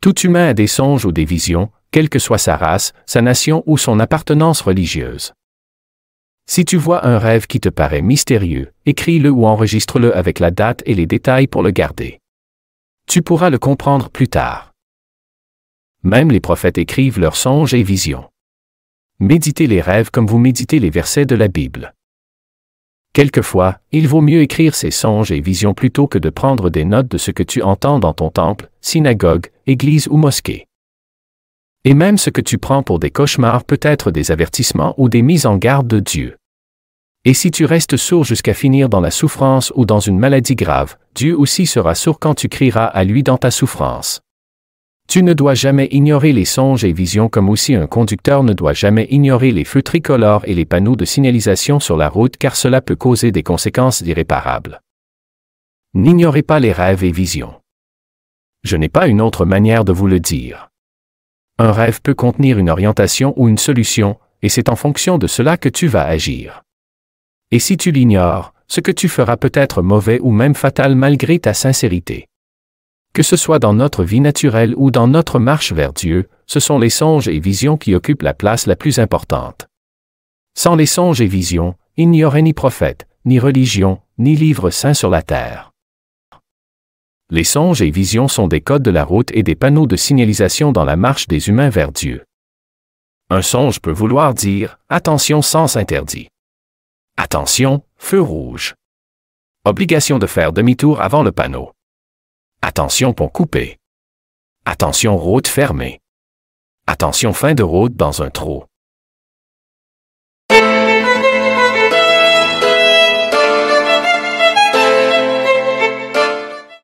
Tout humain a des songes ou des visions, quelle que soit sa race, sa nation ou son appartenance religieuse. Si tu vois un rêve qui te paraît mystérieux, écris-le ou enregistre-le avec la date et les détails pour le garder. Tu pourras le comprendre plus tard. Même les prophètes écrivent leurs songes et visions. Méditez les rêves comme vous méditez les versets de la Bible. Quelquefois, il vaut mieux écrire ces songes et visions plutôt que de prendre des notes de ce que tu entends dans ton temple, synagogue, église ou mosquée. Et même ce que tu prends pour des cauchemars peut être des avertissements ou des mises en garde de Dieu. Et si tu restes sourd jusqu'à finir dans la souffrance ou dans une maladie grave, Dieu aussi sera sourd quand tu crieras à lui dans ta souffrance. Tu ne dois jamais ignorer les songes et visions comme aussi un conducteur ne doit jamais ignorer les feux tricolores et les panneaux de signalisation sur la route car cela peut causer des conséquences irréparables. N'ignorez pas les rêves et visions. Je n'ai pas une autre manière de vous le dire. Un rêve peut contenir une orientation ou une solution, et c'est en fonction de cela que tu vas agir. Et si tu l'ignores, ce que tu feras peut être mauvais ou même fatal malgré ta sincérité. Que ce soit dans notre vie naturelle ou dans notre marche vers Dieu, ce sont les songes et visions qui occupent la place la plus importante. Sans les songes et visions, il n'y aurait ni prophète, ni religion, ni livre saint sur la terre. Les songes et visions sont des codes de la route et des panneaux de signalisation dans la marche des humains vers Dieu. Un songe peut vouloir dire « Attention, sens interdit ». Attention, feu rouge. Obligation de faire demi-tour avant le panneau. Attention, pont coupé. Attention, route fermée. Attention, fin de route dans un trou.